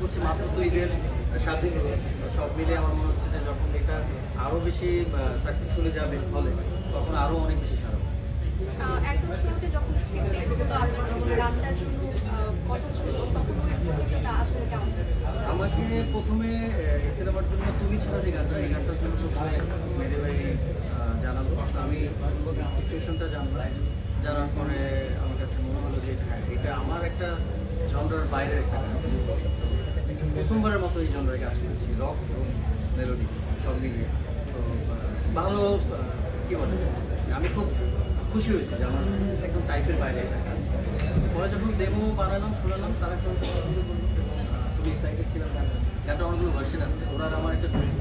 করছি মাত্র তো ঈদের 7 দিন হলো। সব মিলে আমার মনে হচ্ছে যে যখন এটা আরও বেশি সাকসেসফুলি যাবে ফলে তখন আরও অনেক বেশি সারা একদম শুরুতে যখন স্ক্রিপ্ট লিখতে হতো আপনার যখন গানটার জন্য কথা ছিল তখন ওই প্রসেসটা আসলে কেমন ছিল? আমাকে প্রথমে এই সিনেমার জন্য তুমি ছাড়া যে গানটা, এই গানটার জন্য প্রথমে মেরে ভাই জানালো। আমি সিচুয়েশনটা জানলাম, জানার পরে আমার কাছে মনে হলো যে হ্যাঁ এটা আমার একটা জনরার বাইরের একটা গান। প্রথমবারের মতো এই জনরায় কাজ করেছি, রক এবং মেলোডি সব মিলিয়ে। তো ভালো কী বলে, আমি খুব খুশি হয়েছি যে আমার একদম টাইপের বাইরে একটা কাজ। পরে যখন ডেমো বানালাম শোনালাম তারা সবাই পছন্দ করলো এবং খুবই এক্সাইটেড ছিলাম। গানটা অনেকগুলো ভার্সন আছে, ওরা আর আমার একটা ডুয়েট,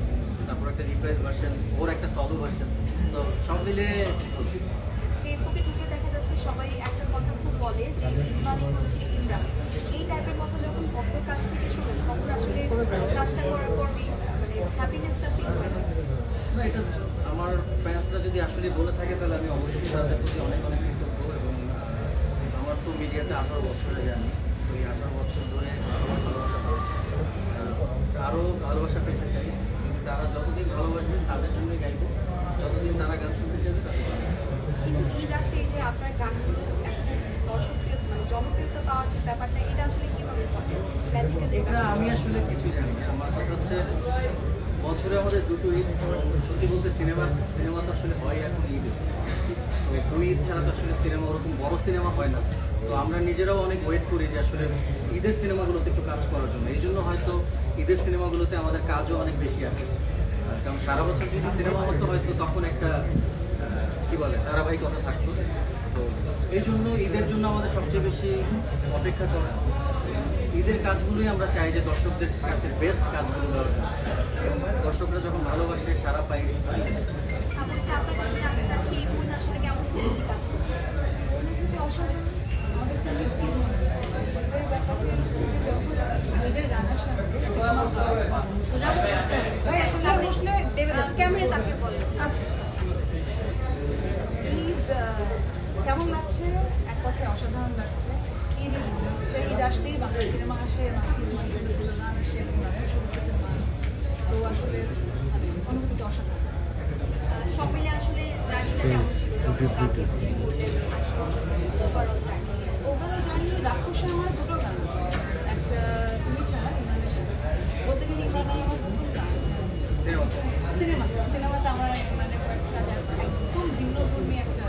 তারপর একটা রিপ্রাইজ ভার্সন, ওর একটা সলো ভার্সন। তো সব মিলে ফেসবুকে ঢুকে দেখা যাচ্ছে সবাই একটা কথা খুব বলে যে ইসমানি হচ্ছে ইমরান। এই টাইপের কথা যখন ভক্তের কাছ থেকে শুনেন তখন আসলে কাজটা করার পর মানে হ্যাপিনেসটা ফিল হয় না? না, এটা আমার ফ্যান্সরা যদি আসলে বলে থাকে তাহলে আমি অবশ্যই তাদের প্রতি অনেক অনেক কৃতজ্ঞ। এবং আমার তো মিডিয়াতে 18 বছরে জানি, তো এই 18 বছর ধরে আমার ভালোবাসা পাচ্ছি, আরও ভালোবাসা পেতে চাই। কিন্তু তারা যতদিন ভালোবাসবেন তাদের জন্যই গাইব, যতদিন তারা গান শুনতে চাইবে তাদের জন্য। কিন্তু ঈদ আসলে এই যে আপনার গানগুলো এখন দর্শকপ্রিয় মানে জনপ্রিয়তা পাওয়ার যে ব্যাপারটা এটা আসলে কীভাবে ঘটে? ম্যাজিকের এটা আমি আসলে কিছুই জানি না। আমার কথা হচ্ছে বছরে আমাদের দুটো ঈদ, সত্যি বলতে সিনেমা তো আসলে হয় এখন ঈদে। তো 2 ঈদ ছাড়া তো আসলে সিনেমা ওরকম বড় সিনেমা হয় না। তো আমরা নিজেরাও অনেক ওয়েট করি যে আসলে ঈদের সিনেমাগুলোতে একটু কাজ করার জন্য। এই জন্য হয়তো ঈদের সিনেমাগুলোতে আমাদের কাজও অনেক বেশি আসে। কারণ সারা বছর যদি সিনেমা হতো হয়তো তখন একটা কী বলে ধারাবাহিকতা থাকতো। তো এই জন্য ঈদের জন্য আমাদের সবচেয়ে বেশি অপেক্ষা করা, ঈদের কাজগুলোই আমরা চাই যে দর্শকদের কাছে বেস্ট কাজগুলো দেওয়ার জন্য। এবং দর্শকরা যখন ভালোবাসে সারা পাই। আপনার কাছে জানতে চাচ্ছি এই মুহূর্তে আসলে কেমন অনুভূতি কাজ করছে? অনুভূতি অসাধারণ। আমাদের তো ঈদের মধ্যে ঈদের ব্যাপারে ঈদের গানের সামনে সিনেমা সোজা বসতে হবে। সোজা বসলে ক্যামেরা তাকে বলে আচ্ছা, ঈদ কেমন লাগছে? এক কথায় অসাধারণ লাগছে। ঈদ মনে হচ্ছে ঈদ আসলেই বাংলা সিনেমা আসে, বাংলা সিনেমার সুন্দর সুন্দর গান আসে এবং সিনেমা। তো আসলে মানে অনুভূতি অসাধারণ। সব মিলে আসলে জার্নিটা কেমন ছিল? ওভারঅল জানি রাক্ষসে আমার দুটো গান আছে, একটা তুমি ছাড়া ইমরানের সাথে। বলতে গেলে ইমরানের আমার প্রথম গান সিনেমাতে আমার ইমরানের ফার্স্ট কাজ, একদম ভিন্নধর্মী একটা